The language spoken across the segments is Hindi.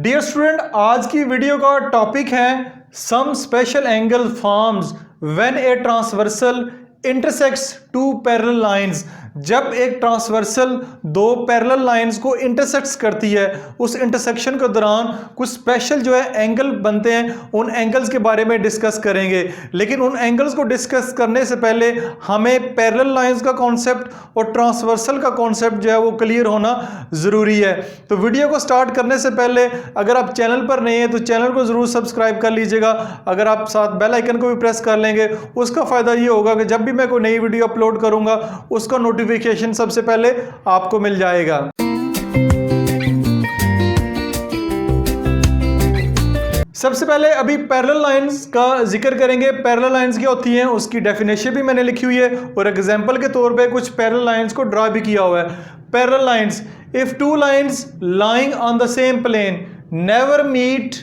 डियर स्टूडेंट, आज की वीडियो का टॉपिक है some special angle forms when a transversal intersects two parallel lines. जब एक ट्रांसवर्सल दो पैरेलल लाइंस को इंटरसेक्ट्स करती है, उस इंटरसेक्शन के दौरान कुछ स्पेशल जो है एंगल बनते हैं। उन एंगल्स के बारे में डिस्कस करेंगे, लेकिन उन एंगल्स को डिस्कस करने से पहले हमें पैरेलल लाइंस का कॉन्सेप्ट और ट्रांसवर्सल का कॉन्सेप्ट जो है वो क्लियर होना ज़रूरी है। तो वीडियो को स्टार्ट करने से पहले अगर आप चैनल पर नए हैं तो चैनल को ज़रूर सब्सक्राइब कर लीजिएगा। अगर आप साथ बेल आइकन को भी प्रेस कर लेंगे, उसका फ़ायदा ये होगा कि जब भी मैं कोई नई वीडियो अपलोड करूंगा उसका नोटिफिकेशन सबसे पहले आपको मिल जाएगा। सबसे पहले अभी पैरेलल लाइंस का जिक्र करेंगे। पैरेलल लाइंस क्या होती हैं, उसकी डेफिनेशन भी मैंने लिखी हुई है और एग्जांपल के तौर पे कुछ पैरेलल लाइंस को ड्रा भी किया हुआ है। Parallel lines, if two lines lying on the same plane never meet,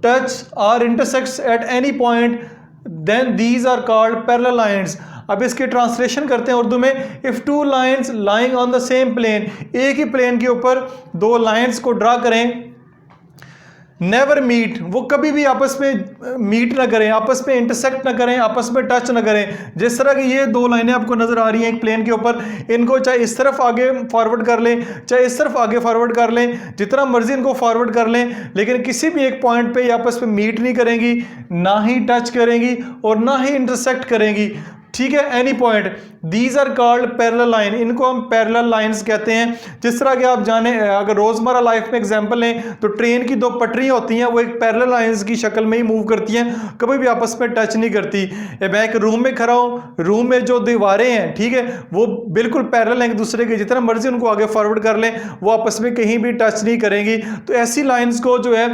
touch और intersects at any point, then these are called parallel lines. अब इसकी ट्रांसलेशन करते हैं उर्दू में। If two lines lying on the same plane, एक ही प्लेन के ऊपर दो लाइंस को ड्रा करें, नेवर मीट, वो कभी भी आपस में मीट ना करें, आपस में इंटरसेक्ट ना करें, आपस में टच ना करें। जिस तरह की ये दो लाइनें आपको नजर आ रही हैं एक प्लेन के ऊपर, इनको चाहे इस तरफ आगे फॉरवर्ड कर लें, चाहे इस तरफ आगे फॉरवर्ड कर लें, जितना मर्जी इनको फॉरवर्ड कर लें, लेकिन किसी भी एक पॉइंट पे ये आपस में मीट नहीं करेंगी, ना ही टच करेंगी और ना ही इंटरसेक्ट करेंगी। ठीक है, any point, these are called parallel line. इनको हम पैरेलल लाइंस कहते हैं। जिस तरह के आप जाने, अगर रोजमर्रा लाइफ में एग्जांपल लें तो ट्रेन की दो पटरियां होती हैं, वो एक पैरेलल लाइंस की शक्ल में ही मूव करती हैं, कभी भी आपस में टच नहीं करती। मैं एक रूम में खड़ा हूं, रूम में जो दीवारें हैं, ठीक है, वो बिल्कुल पैरेलल हैं एक दूसरे के, जितना मर्जी उनको आगे फॉरवर्ड कर लें वो आपस में कहीं भी टच नहीं करेंगी। तो ऐसी लाइंस को जो है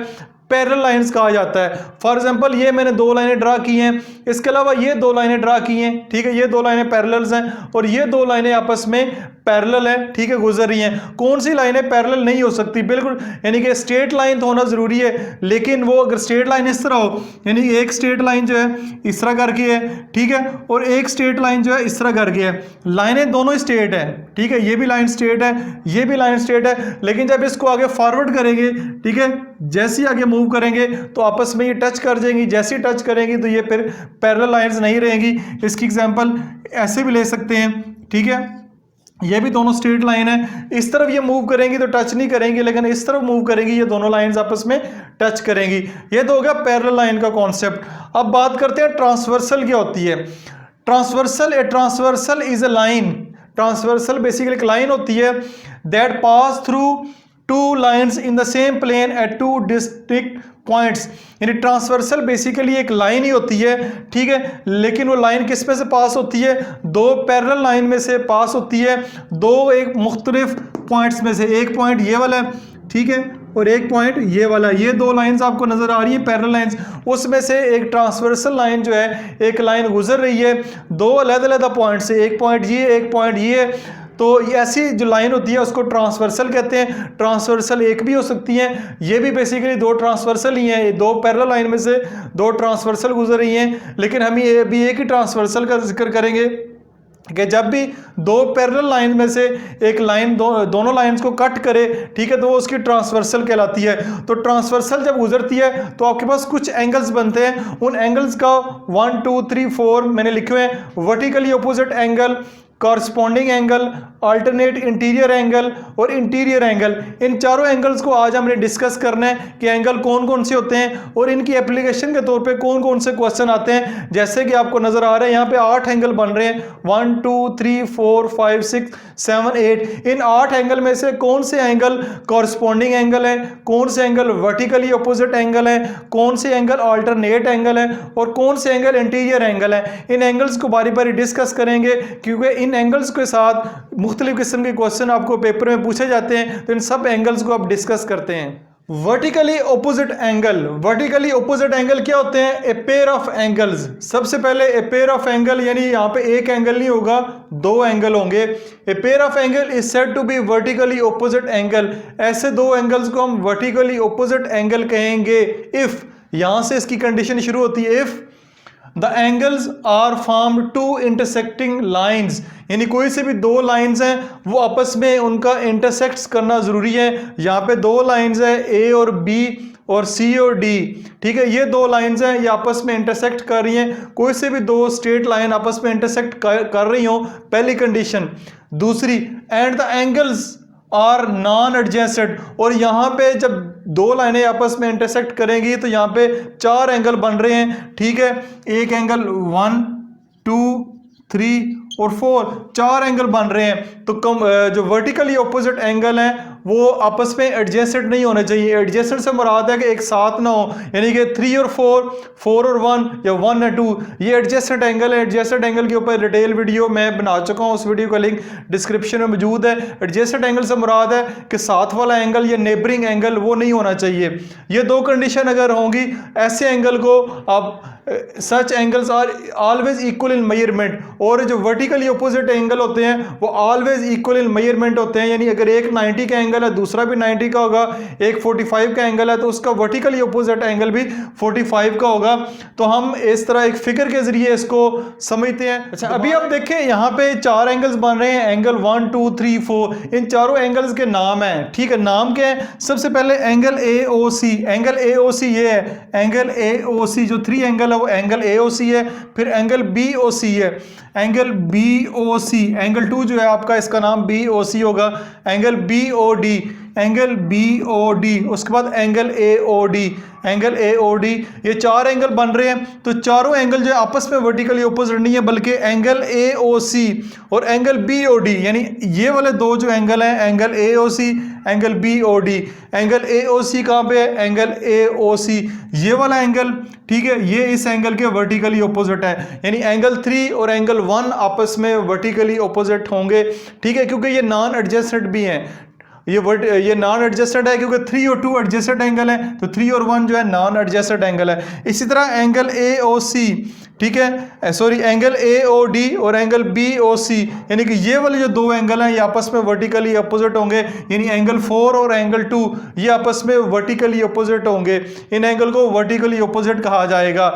पैरेलल लाइंस कहा जाता है। फॉर एग्जांपल ये मैंने दो लाइनें ड्रा की हैं, इसके अलावा ये दो लाइनें ड्रा की हैं, ठीक है, ये दो लाइनें पैरेलल्स हैं और ये दो लाइनें आपस में पैरेलल है, ठीक है, गुजर रही हैं। कौन सी लाइनें पैरेलल नहीं हो सकती? बिल्कुल, यानी कि स्ट्रेट लाइन तो होना जरूरी है, लेकिन वो अगर स्ट्रेट लाइन इस तरह हो, यानी एक स्ट्रेट लाइन जो है इस तरह करके है, ठीक है, और एक स्ट्रेट लाइन जो है इस तरह करके है, लाइनें दोनों ही स्ट्रेट है, ठीक है, ये भी लाइन स्ट्रेट है, ये भी लाइन स्ट्रेट है, लेकिन जब इसको आगे फॉरवर्ड करेंगे, ठीक है, जैसे ही आगे मूव करेंगे तो आपस में ये टच कर जाएंगी, जैसे ही टच करेंगी तो ये फिर पैरेलल लाइंस नहीं रहेंगी। इसकी एग्जांपल ऐसे भी ले सकते हैं, ठीक है, ये भी दोनों स्ट्रेट लाइन है, इस तरफ ये मूव करेंगी तो टच नहीं करेंगी, लेकिन इस तरफ मूव करेंगी ये दोनों लाइंस आपस में टच करेंगी। ये तो हो गया पैरेलल लाइन का कॉन्सेप्ट। अब बात करते हैं ट्रांसवर्सल क्या होती है। Transversal, a transversal is a line. Transversal basically एक लाइन होती है that pass through two lines in the same plane at two distinct points. यानी ट्रांसवर्सल बेसिकली एक लाइन ही होती है, ठीक है, लेकिन वो लाइन किस में से पास होती है? दो पैरेलल लाइन में से पास होती है, दो एक मुख्तलिफ पॉइंट्स में से। एक पॉइंट ये वाला है, ठीक है, और एक पॉइंट ये वाला, ये दो लाइंस आपको नजर आ रही है पैरेलल लाइंस, उसमें से एक ट्रांसवर्सल लाइन जो है, एक लाइन गुजर रही है दो अलग-अलग पॉइंट से, एक पॉइंट ये, एक पॉइंट ये है। तो ऐसी जो लाइन होती है उसको ट्रांसवर्सल कहते हैं। ट्रांसवर्सल एक भी हो सकती है, ये भी बेसिकली दो ट्रांसवर्सल ही हैं, दो पैरेलल लाइन में से दो ट्रांसवर्सल गुजर रही हैं, लेकिन हम ये भी एक ही ट्रांसवर्सल का जिक्र करेंगे कि जब भी दो पैरेलल लाइन में से एक लाइन दोनों लाइंस को कट करे, ठीक है, तो वो उसकी ट्रांसवर्सल कहलाती है। तो ट्रांसवर्सल जब गुजरती है तो आपके पास कुछ एंगल्स बनते हैं, उन एंगल्स का 1 2 3 4 मैंने लिखे हुए हैं। Vertically opposite angle, corresponding angle, alternate interior angle और इंटीरियर एंगल। इन चारों एंगल्स को आज हमने डिस्कस करना है कि एंगल कौन कौन से होते हैं और इनकी एप्लीकेशन के तौर पे कौन कौन से क्वेश्चन आते हैं। जैसे कि आपको नजर आ रहा है यहाँ पे 8 एंगल बन रहे हैं, 1 2 3 4 5 6 7 8। इन 8 एंगल में से कौन से एंगल कॉरस्पॉन्डिंग एंगल है, कौन से एंगल वर्टिकली अपोजिट एंगल है, कौन से एंगल अल्टरनेट एंगल है और कौन से एंगल इंटीरियर एंगल है। इन एंगल्स को बारी बारी डिस्कस करेंगे, क्योंकि इन एंगल्स के साथ मुख्तलिफ किस्म के क्वेश्चन आपको पेपर में पूछे जाते हैं, तो इन सब एंगल्स को आप डिस्कस करते हैं। Vertically opposite angle, vertically opposite angle क्या होते हैं? ए पेयर ऑफ एंगल्स। सबसे पहले ए पेयर ऑफ एंगल, यानी यहाँ पे एक एंगल नहीं होगा, दो एंगल होंगे। A pair of angle is said to be vertically opposite angle. ऐसे दो एंगल्स को हम वर्टिकली ऑपोजिट एंगल कहेंगे इफ, यहां से इसकी कंडीशन शुरू होती है, if the angles are form two intersecting lines, यानी कोई से भी दो लाइंस हैं वो आपस में उनका इंटरसेक्ट करना ज़रूरी है। यहाँ पे दो लाइंस है ए और बी और सी और डी, ठीक है, ये दो लाइंस हैं, ये आपस में इंटरसेक्ट कर रही हैं। कोई से भी दो स्ट्रेट लाइन आपस में इंटरसेक्ट कर रही हो, पहली कंडीशन। दूसरी, and the angles are non adjacent, और यहाँ पे जब दो लाइनें आपस में इंटरसेक्ट करेंगी तो यहाँ पे चार एंगल बन रहे हैं, ठीक है। एक एंगल 1 2 3 और 4, चार एंगल बन रहे हैं। तो जो वर्टिकली ऑपोजिट एंगल हैं वो आपस में एडजेसेंट नहीं होने चाहिए। एडजेसेंट से मुराद है कि एक साथ ना हो, यानी कि 3 और 4, 4 और 1 या 1 और 2, ये एडजेसेंट एंगल है। एडजेसेंट एंगल के ऊपर डिटेल वीडियो मैं बना चुका हूँ, उस वीडियो का लिंक डिस्क्रिप्शन में मौजूद है। एडजेसेंट एंगल से मुराद है कि साथ वाला एंगल या नेबरिंग एंगल वो नहीं होना चाहिए। ये दो कंडीशन अगर होंगी, ऐसे एंगल को आप such angles are always equal in measurement, और जो वर्टिकली अपोजिट एंगल होते हैं वो ऑलवेज इक्वल इन मेजरमेंट होते हैं। यानी अगर एक 90 का एंगल है, दूसरा भी 90 का होगा, एक 45 का एंगल है तो उसका वर्टिकली अपोजिट एंगल भी 45 का होगा। तो हम इस तरह एक फिगर के जरिए इसको समझते हैं। अच्छा, अभी आप देखें यहाँ पे चार एंगल्स बन रहे हैं, एंगल 1 2 3 4, इन चारों एंगल्स के नाम हैं, ठीक है। नाम क्या है? सबसे पहले एंगल AOC, एंगल AOC ये है, एंगल AOC जो 3 एंगल वो एंगल AOC है। फिर एंगल BOC है, एंगल BOC। एंगल 2 जो है आपका, इसका नाम BOC होगा। एंगल BOD, एंगल BOD, उसके बाद एंगल AOD, एंगल AOD। ये चार एंगल बन रहे हैं। तो चारों एंगल जो है आपस में वर्टिकली ऑपोजिट नहीं है, बल्कि एंगल AOC और एंगल BOD, यानी ये वाले दो जो एंगल हैं, angle AOC, angle BOD। Angle AOC कहाँ पे है? एंगल AOC ये वाला एंगल, ठीक है, ये इस एंगल के वर्टिकली ऑपोजिट है। यानी एंगल 3 और एंगल 1 आपस में वर्टिकली ऑपोजिट होंगे, ठीक है, क्योंकि ये नॉन एडजेसेंट भी हैं। ये नॉन एडजेसेंट है क्योंकि 3 और 2 एडजेसेंट एंगल है, तो 3 और 1 जो है नॉन एडजेसेंट एंगल है। इसी तरह एंगल AOC, ठीक है, सॉरी, एंगल AOD और एंगल BOC, यानी कि ये वाले जो दो एंगल हैं ये आपस में वर्टिकली अपोजिट होंगे। यानी एंगल 4 और एंगल 2 ये आपस में वर्टिकली अपोजिट होंगे। इन एंगल को वर्टिकली अपोजिट कहा जाएगा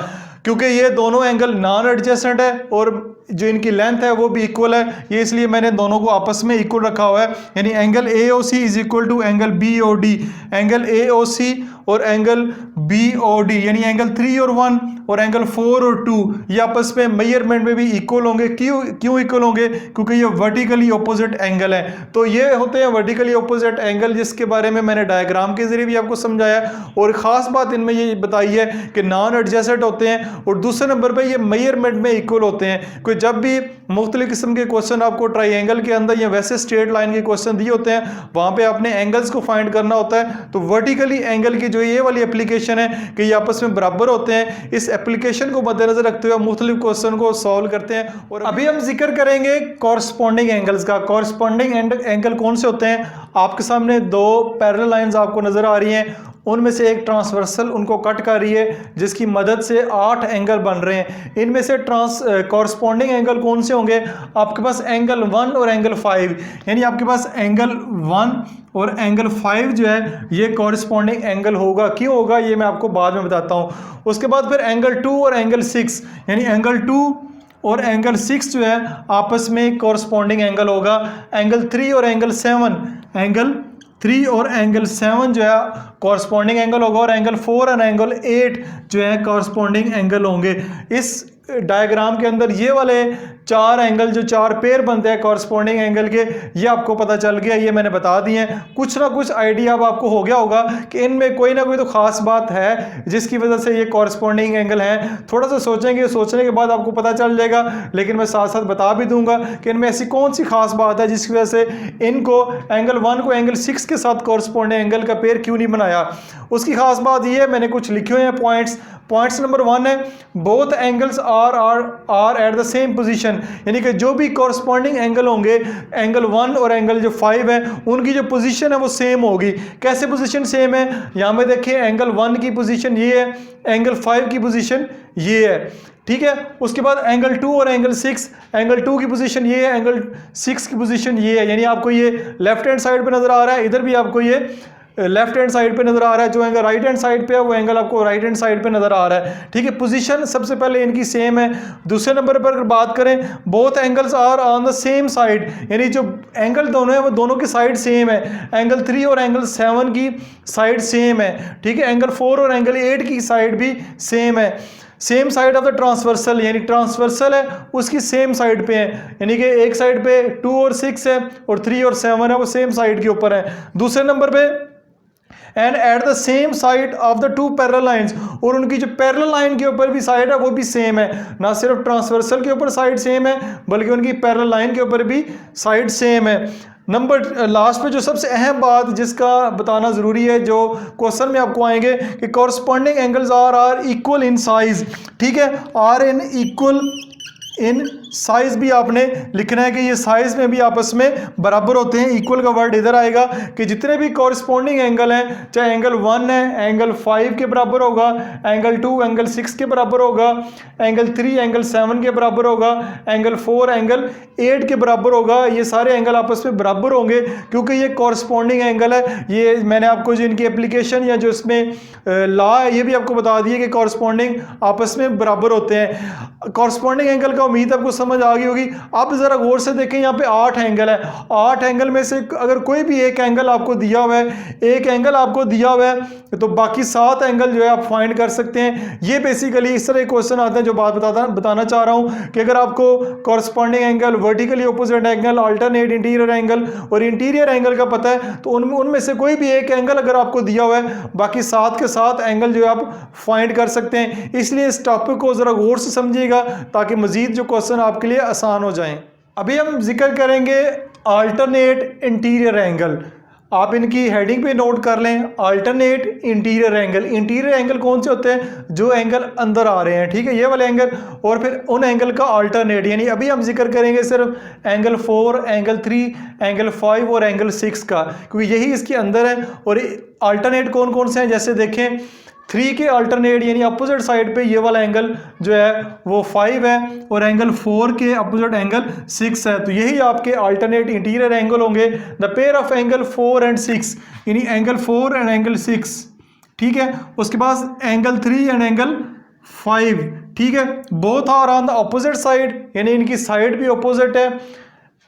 क्योंकि ये दोनों एंगल नॉन एडजेसेंट है और जो इनकी लेंथ है वो भी इक्वल है। ये इसलिए मैंने दोनों को आपस में इक्वल रखा हुआ है। यानी angle AOC is equal to angle BOD, angle AOC और एंगल BOD, यानी एंगल 3 और 1 और एंगल 4 और 2 ये आपस में मेजरमेंट में भी इक्वल होंगे। क्यों इक्वल होंगे? क्योंकि ये वर्टिकली ऑपोजिट एंगल है। तो ये होते हैं वर्टिकली ऑपोजिट एंगल, जिसके बारे में मैंने डायग्राम के जरिए भी आपको समझाया। और ख़ास बात इनमें ये बताई है कि नॉन एडजेसेंट होते हैं और दूसरे नंबर पर ये मेजरमेंट में इक्वल होते हैं। कोई जब भी मुख्तलिफ किस्म के क्वेश्चन आपको ट्राइंगल के अंदर या वैसे स्ट्रेट लाइन के क्वेश्चन दिए होते हैं, वहाँ पे आपने एंगल्स को फाइंड करना होता है। तो वर्टिकली एंगल की जो ये वाली एप्लीकेशन है कि ये आपस में बराबर होते हैं, इस एप्लीकेशन को मद्देनजर रखते हुए मुख्तलिफ क्वेश्चन को सॉल्व करते हैं। और अभी हम जिक्र करेंगे कॉरस्पॉन्डिंग एंगल्स का। कॉरस्पॉन्डिंग एंगल कौन से होते हैं? आपके सामने दो पैरेलल लाइंस आपको नजर आ रही हैं, उनमें से एक ट्रांसवर्सल उनको कट कर रही है, जिसकी मदद से 8 एंगल बन रहे हैं। इनमें से कॉरस्पॉन्डिंग एंगल कौन से होंगे? आपके पास एंगल 1 और एंगल 5, यानी आपके पास एंगल 1 और एंगल 5 जो है ये कॉरस्पॉन्डिंग एंगल होगा। क्यों होगा ये मैं आपको बाद में बताता हूँ। उसके बाद फिर एंगल 2 और एंगल 6, यानी एंगल 2 और एंगल 6 जो है आपस में कॉरस्पॉन्डिंग एंगल होगा। एंगल 3 और एंगल 7, एंगल 3 और एंगल 7 जो है कॉरस्पॉन्डिंग एंगल होगा। और एंगल 4 और एंगल 8 जो है कॉरस्पॉन्डिंग एंगल होंगे। इस डायग्राम के अंदर ये वाले 4 एंगल जो 4 पेयर बनते हैं कॉरस्पॉन्डिंग एंगल के, ये आपको पता चल गया, ये मैंने बता दिए हैं। कुछ ना कुछ आइडिया अब आपको हो गया होगा कि इनमें कोई ना कोई तो खास बात है जिसकी वजह से ये कॉरस्पॉन्डिंग एंगल है। थोड़ा सा सोचेंगे, सोचने के बाद आपको पता चल जाएगा, लेकिन मैं साथ साथ बता भी दूंगा कि इनमें ऐसी कौन सी खास बात है जिसकी वजह से इनको एंगल 1 को एंगल 6 के साथ कॉरस्पॉन्डिंग एंगल का पेयर क्यों नहीं बनाया। उसकी खास बात ये है, मैंने कुछ लिखे हुए हैं पॉइंट्स नंबर 1 है, both angles are at the same position, यानी कि जो भी कॉरस्पॉन्डिंग एंगल होंगे, एंगल 1 और एंगल जो 5 है, उनकी जो पोजीशन है वो सेम होगी। कैसे पोजीशन सेम है? यहाँ में देखिए, एंगल 1 की पोजीशन ये है, एंगल 5 की पोजीशन ये है, ठीक है। उसके बाद एंगल 2 और एंगल 6, एंगल 2 की पोजीशन ये है, एंगल 6 की पोजीशन ये है। यानी आपको ये लेफ्ट हैंड साइड पे नजर आ रहा है, इधर भी आपको ये लेफ्ट हैंड साइड पे नजर आ रहा है, जो एंगल राइट हैंड साइड पे है वो एंगल आपको राइट हैंड साइड पे नजर आ रहा है। ठीक है, पोजीशन सबसे पहले इनकी सेम है। दूसरे नंबर पर अगर बात करें, both angles are on the same side, यानी जो एंगल दोनों है वो दोनों की साइड सेम है। एंगल 3 और एंगल 7 की साइड सेम है। ठीक है, एंगल 4 और एंगल 8 की साइड भी सेम है। Same side of the transversal, यानी ट्रांसवर्सल है उसकी सेम साइड पे है, यानी कि एक साइड पे 2 और 6 है और 3 और 7 है, वो सेम साइड के ऊपर है। दूसरे नंबर पे and eight the same side of the two parallel lines, और उनकी जो पैरेलल लाइन के ऊपर भी साइड है वो भी सेम है। ना सिर्फ ट्रांसवर्सल के ऊपर साइड सेम है बल्कि उनकी पैरेलल लाइन के ऊपर भी साइड सेम है। नंबर लास्ट पे जो सबसे अहम बात जिसका बताना ज़रूरी है, जो क्वेश्चन में आपको आएंगे कि corresponding angles are equal in size. ठीक है, are in equal in size भी आपने लिखना है कि ये साइज में भी आपस में बराबर होते हैं। इक्वल का वर्ड इधर आएगा कि जितने भी कॉरस्पॉन्डिंग एंगल हैं, चाहे एंगल 1 है एंगल 5 के बराबर होगा, एंगल 2 एंगल 6 के बराबर होगा, एंगल 3 एंगल 7 के बराबर होगा, एंगल 4 एंगल 8 के बराबर होगा। ये सारे एंगल आपस में बराबर होंगे क्योंकि ये कॉरस्पॉन्डिंग एंगल है। ये मैंने आपको जो इनकी एप्लीकेशन या जो इसमें लॉ है ये भी आपको बता दिए कि कॉरस्पॉन्डिंग आपस में बराबर होते हैं। कॉरस्पॉन्डिंग एंगल का उम्मीद आपको समझ आ गई होगी। अब जरा गौर से देखें, यहाँ पे 8 एंगल है। 8 एंगल में से अगर कोई भी एक एंगल आपको दिया हुआ है, एक एंगल आपको दिया हुआ है, तो बाकी 7 एंगल जो है आप फाइंड कर सकते हैं। ये बेसिकली इस तरह क्वेश्चन आते हैं जो बात बताना चाह रहा हूँ कि अगर आपको corresponding angle, vertically opposite angle, alternate interior angle और इंटीरियर एंगल का पता है, तो उनमें से कोई भी एक एंगल अगर आपको दिया हुआ है, बाकी 7 के 7 एंगल जो है आप फाइंड कर सकते हैं। इसलिए इस टॉपिक को जरा गौर से समझिएगा ताकि मजीद जो क्वेश्चन आपके लिए आसान हो जाएं। अभी हम जिक्र करेंगे अल्टरनेट इंटीरियर एंगल। आप इनकी हेडिंग पे नोट कर लें, alternate interior angle. Interior angle कौन से होते हैं? जो एंगल अंदर आ रहे हैं, ठीक है, ये वाले एंगल, और फिर उन एंगल का अल्टरनेट, यानी अभी हम जिक्र करेंगे सिर्फ एंगल 4, एंगल 3, एंगल 5 और एंगल 6 का, क्योंकि यही इसके अंदर है। और अल्टरनेट कौन कौन से हैं, जैसे देखें 3 के अल्टरनेट यानी अपोजिट साइड पे ये वाला एंगल जो है वो 5 है, और एंगल 4 के अपोजिट एंगल 6 है। तो यही आपके अल्टरनेट इंटीरियर एंगल होंगे। The pair of angle 4 and 6, यानी एंगल 4 एंड एंगल 6, ठीक है। उसके बाद एंगल 3 एंड एंगल 5, ठीक है। Both are on the opposite side, यानी इनकी साइड भी अपोजिट है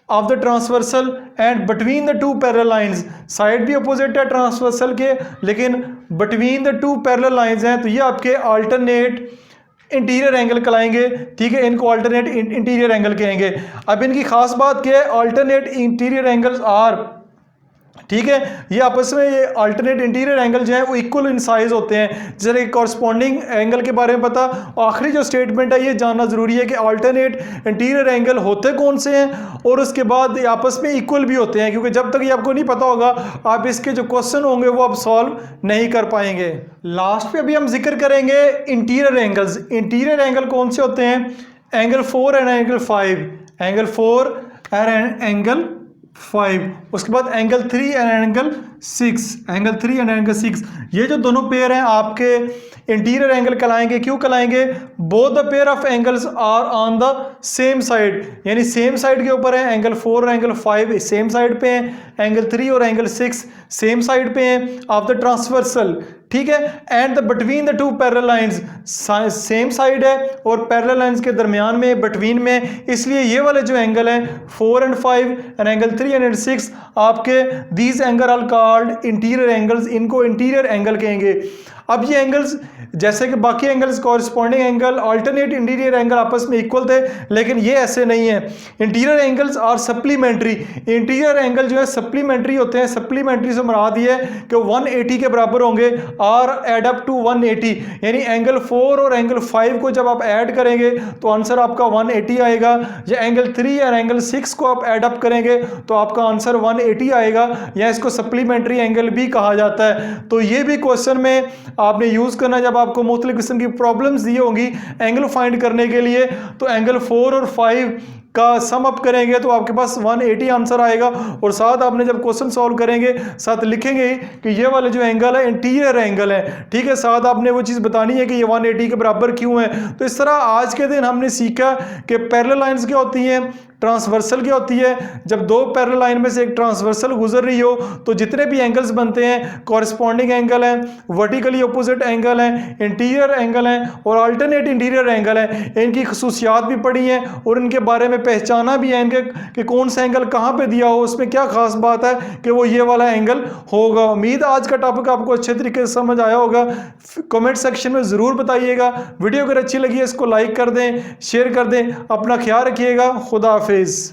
of the transversal and between the two parallel lines. Side भी अपोजिट है ट्रांसवर्सल के, लेकिन between the two parallel lines हैं, तो ये आपके अल्टरनेट इंटीरियर एंगल कहलाएंगे, ठीक है। इनको अल्टरनेट इंटीरियर एंगल कहेंगे। अब इनकी खास बात क्या है, अल्टरनेट इंटीरियर एंगल्स आर, ठीक है, ये आपस में ये अल्टरनेट इंटीरियर एंगल जो है वो इक्वल इन साइज होते हैं। जैसे कॉरस्पॉन्डिंग एंगल के बारे में पता, आखिरी जो स्टेटमेंट है ये जानना जरूरी है कि अल्टरनेट इंटीरियर एंगल होते कौन से हैं और उसके बाद ये आपस में इक्वल भी होते हैं, क्योंकि जब तक ये आपको नहीं पता होगा आप इसके जो क्वेश्चन होंगे वो आप सॉल्व नहीं कर पाएंगे। लास्ट पे अभी हम जिक्र करेंगे इंटीरियर एंगल्स। इंटीरियर एंगल कौन से होते हैं? Angle 4 and angle 5, angle 4 and angle 5, उसके बाद angle 3 and angle 6, angle 3 and angle 6। ये जो दोनों पेयर हैं आपके इंटीरियर एंगल कहलाएंगे। क्यों कहलाएंगे? Both the pair of angles are on the same side, यानी सेम साइड के ऊपर है। एंगल 4 और एंगल 5 सेम साइड पे हैं, एंगल 3 और एंगल 6 सेम साइड पे हैं ऑफ द ट्रांसवर्सल, ठीक है। And the between the two parallel lines, same side है और पैरेलल लाइंस के दरमियान में, बिटवीन में, इसलिए ये वाले जो एंगल हैं 4 एंड 5 एंड एंगल 3 एंड 6 आपके these angle are called interior angles, इनको इंटीरियर एंगल कहेंगे। अब ये एंगल्स जैसे कि बाकी angles corresponding angle, alternate interior angle आपस में इक्वल थे, लेकिन ये ऐसे नहीं है। Interior angles are supplementary. Interior angle जो है सप्लीमेंट्री होते हैं। सप्लीमेंट्री से मुराद ये है कि 180 के बराबर होंगे, और एड अप टू 180, यानी एंगल 4 और एंगल 5 को जब आप ऐड करेंगे तो आंसर आपका 180 आएगा, या एंगल 3 और एंगल 6 को आप ऐड अप करेंगे तो आपका आंसर 180 आएगा, या इसको सप्लीमेंट्री एंगल भी कहा जाता है। तो ये भी क्वेश्चन में आपने यूज करना जब आपको मुख्तलिफ किस्म की प्रॉब्लम्स दी होंगी एंगल फाइंड करने के लिए। तो एंगल 4 और 5 का सम अप करेंगे तो आपके पास 180 आंसर आएगा। और साथ आपने जब क्वेश्चन सॉल्व करेंगे साथ लिखेंगे कि ये वाले जो एंगल है इंटीरियर एंगल है, ठीक है। साथ आपने वो चीज़ बतानी है कि ये 180 के बराबर क्यों है। तो इस तरह आज के दिन हमने सीखा कि पैरेलल लाइंस क्या होती हैं, ट्रांसवर्सल क्या होती है। जब दो पैरेलल लाइन में से एक ट्रांसवर्सल गुजर रही हो तो जितने भी एंगल्स बनते हैं, कॉरस्पॉन्डिंग एंगल है, वर्टिकली अपोजिट एंगल है, इंटीरियर एंगल है और अल्टरनेट इंटीरियर एंगल है, इनकी खसूसियात भी पढ़ी हैं और इनके बारे में पहचाना भी है इनके कि कौन सा एंगल कहाँ पे दिया हो, उसमें क्या खास बात है कि वो ये वाला एंगल होगा। उम्मीद आज का टॉपिक आपको अच्छे तरीके से समझ आया होगा। कमेंट सेक्शन में ज़रूर बताइएगा। वीडियो अगर अच्छी लगी है इसको लाइक कर दें, शेयर कर दें। अपना ख्याल रखिएगा। खुदा हाफिज़।